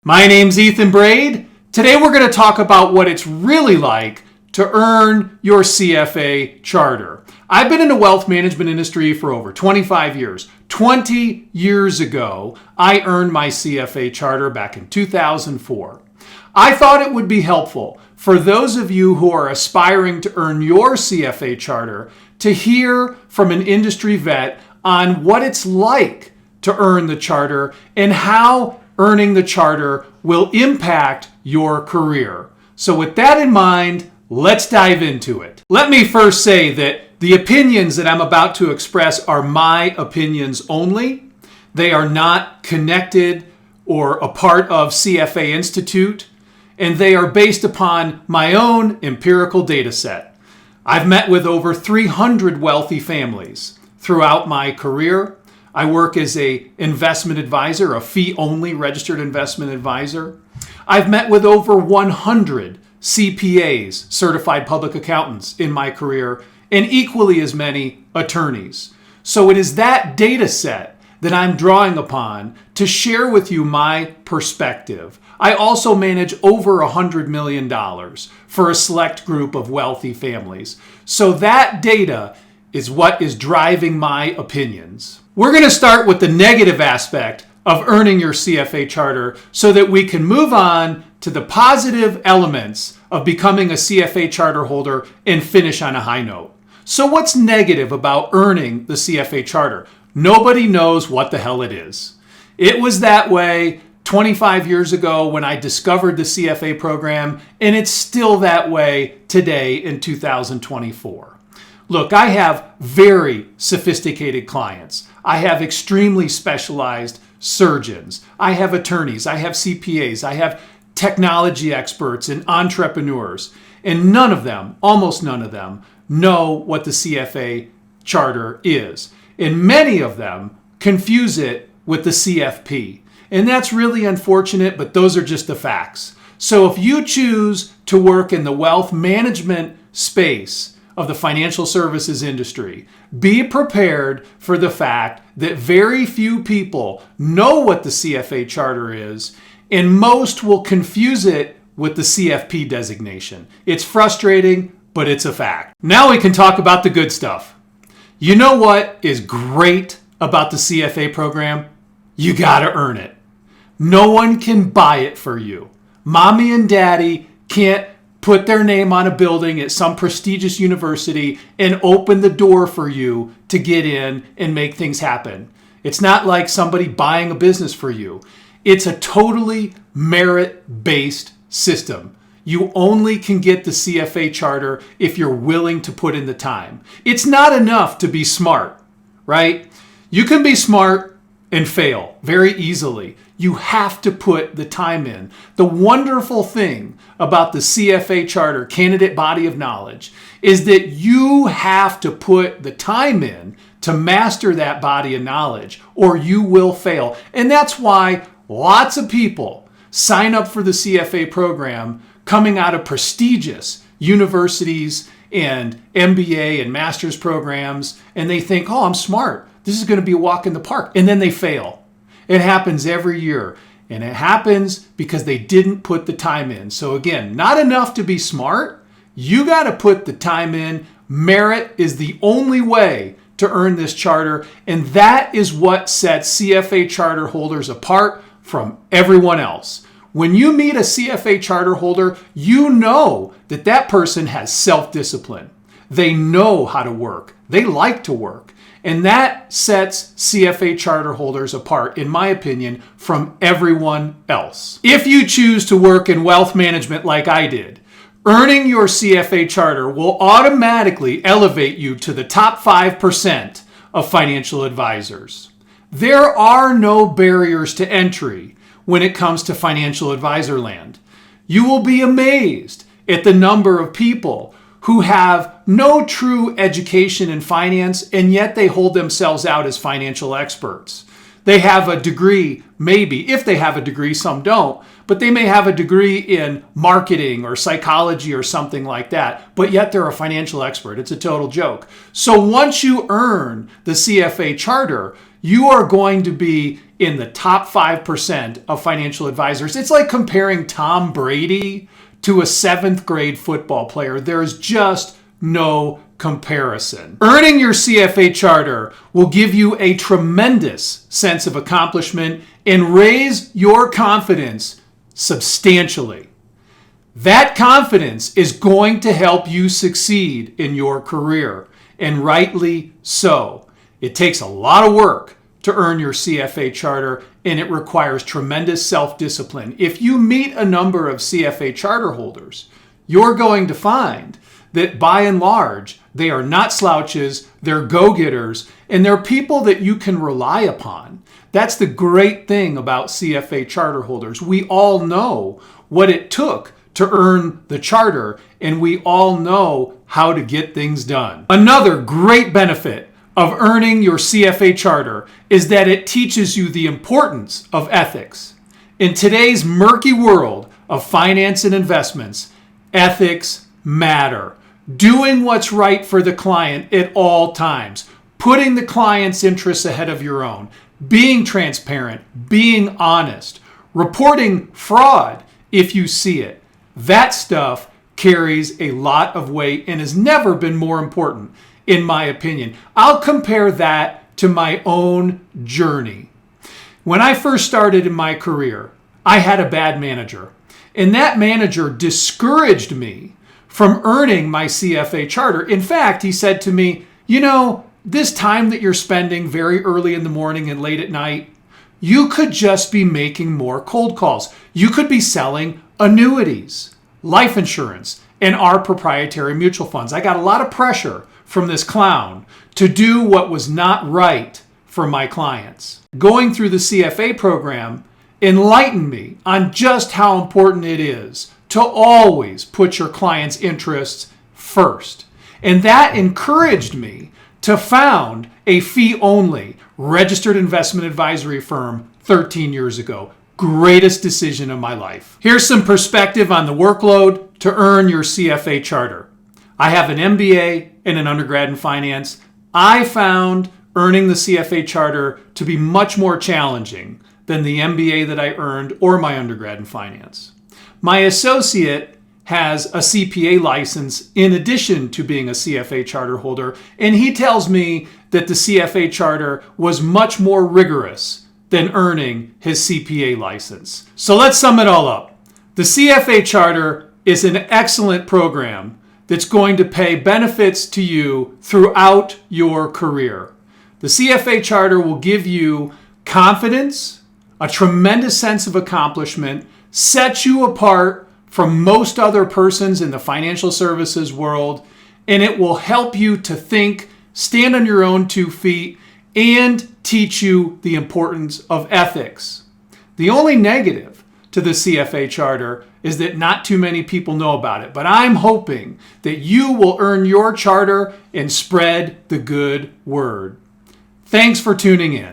My name's Ethan Braid. Today we're going to talk about what it's really like to earn your CFA charter. I've been in the wealth management industry for over 25 years. 20 years ago, I earned my CFA charter back in 2004. I thought it would be helpful for those of you who are aspiring to earn your CFA charter to hear from an industry vet on what it's like to earn the charter and how earning the charter will impact your career. So with that in mind, let's dive into it. Let me first say that the opinions that I'm about to express are my opinions only. They are not connected or a part of CFA Institute, and they are based upon my own empirical data set. I've met with over 300 wealthy families throughout my career. I work as an investment advisor, a fee-only registered investment advisor. I've met with over 100 CPAs, certified public accountants, in my career, and equally as many attorneys. So it is that data set that I'm drawing upon to share with you my perspective. I also manage over $100 million for a select group of wealthy families. So that data is what is driving my opinions. We're going to start with the negative aspect of earning your CFA charter so that we can move on to the positive elements of becoming a CFA charter holder and finish on a high note. So what's negative about earning the CFA charter? Nobody knows what the hell it is. It was that way 25 years ago when I discovered the CFA program, and it's still that way today in 2024. Look, I have very sophisticated clients. I have extremely specialized surgeons. I have attorneys. I have CPAs. I have technology experts and entrepreneurs. And none of them, almost none of them, know what the CFA charter is. And many of them confuse it with the CFP. And that's really unfortunate, but those are just the facts. So if you choose to work in the wealth management space of the financial services industry, be prepared for the fact that very few people know what the CFA charter is, and most will confuse it with the CFP designation. It's frustrating, but it's a fact. Now we can talk about the good stuff. You know what is great about the CFA program? You gotta earn it. No one can buy it for you. Mommy and daddy can't put their name on a building at some prestigious university and open the door for you to get in and make things happen. It's not like somebody buying a business for you. It's a totally merit-based system. You only can get the CFA charter if you're willing to put in the time. It's not enough to be smart, right? You can be smart and fail very easily. You have to put the time in. The wonderful thing about the CFA Charter candidate body of knowledge is that you have to put the time in to master that body of knowledge or you will fail. And that's why lots of people sign up for the CFA program coming out of prestigious universities and MBA and master's programs, and they think, oh, I'm smart. This is going to be a walk in the park. And then they fail. It happens every year, and it happens because they didn't put the time in. So again, not enough to be smart. You got to put the time in. Merit is the only way to earn this charter, and that is what sets CFA charter holders apart from everyone else. When you meet a CFA charter holder, you know that that person has self-discipline. They know how to work. They like to work. And that sets CFA charter holders apart, in my opinion, from everyone else. If you choose to work in wealth management like I did, earning your CFA charter will automatically elevate you to the top 5% of financial advisors. There are no barriers to entry when it comes to financial advisor land. You will be amazed at the number of people who have no true education in finance, and yet they hold themselves out as financial experts. They have a degree, maybe, if they have a degree, some don't, but they may have a degree in marketing or psychology or something like that, but yet they're a financial expert. It's a total joke. So once you earn the CFA charter, you are going to be in the top 5% of financial advisors. It's like comparing Tom Brady to a 7th grade football player. There's just no comparison. Earning your CFA charter will give you a tremendous sense of accomplishment and raise your confidence substantially. That confidence is going to help you succeed in your career, and rightly so. It takes a lot of work to earn your CFA charter, and it requires tremendous self-discipline. If you meet a number of CFA charter holders, you're going to find that by and large, they are not slouches, they're go-getters, and they're people that you can rely upon. That's the great thing about CFA charter holders. We all know what it took to earn the charter, and we all know how to get things done. Another great benefit of earning your CFA charter is that it teaches you the importance of ethics. In today's murky world of finance and investments, ethics matter. Doing what's right for the client at all times, putting the client's interests ahead of your own, being transparent, being honest, reporting fraud if you see it. That stuff carries a lot of weight and has never been more important, in my opinion. I'll compare that to my own journey. When I first started in my career, I had a bad manager, and that manager discouraged me from earning my CFA charter. In fact, he said to me, this time that you're spending very early in the morning and late at night, you could just be making more cold calls. You could be selling annuities, life insurance, and our proprietary mutual funds. I got a lot of pressure from this clown to do what was not right for my clients. Going through the CFA program enlightened me on just how important it is to always put your clients' interests first. And that encouraged me to found a fee-only registered investment advisory firm 13 years ago. Greatest decision of my life. Here's some perspective on the workload to earn your CFA charter. I have an MBA and an undergrad in finance. I found earning the CFA charter to be much more challenging than the MBA that I earned or my undergrad in finance. My associate has a CPA license in addition to being a CFA charter holder, and he tells me that the CFA charter was much more rigorous than earning his CPA license. So let's sum it all up. The CFA charter is an excellent program that's going to pay benefits to you throughout your career. The CFA charter will give you confidence, a tremendous sense of accomplishment, set you apart from most other persons in the financial services world, and it will help you to think, stand on your own 2 feet, and teach you the importance of ethics. The only negative to the CFA charter is that not too many people know about it, but I'm hoping that you will earn your charter and spread the good word. Thanks for tuning in.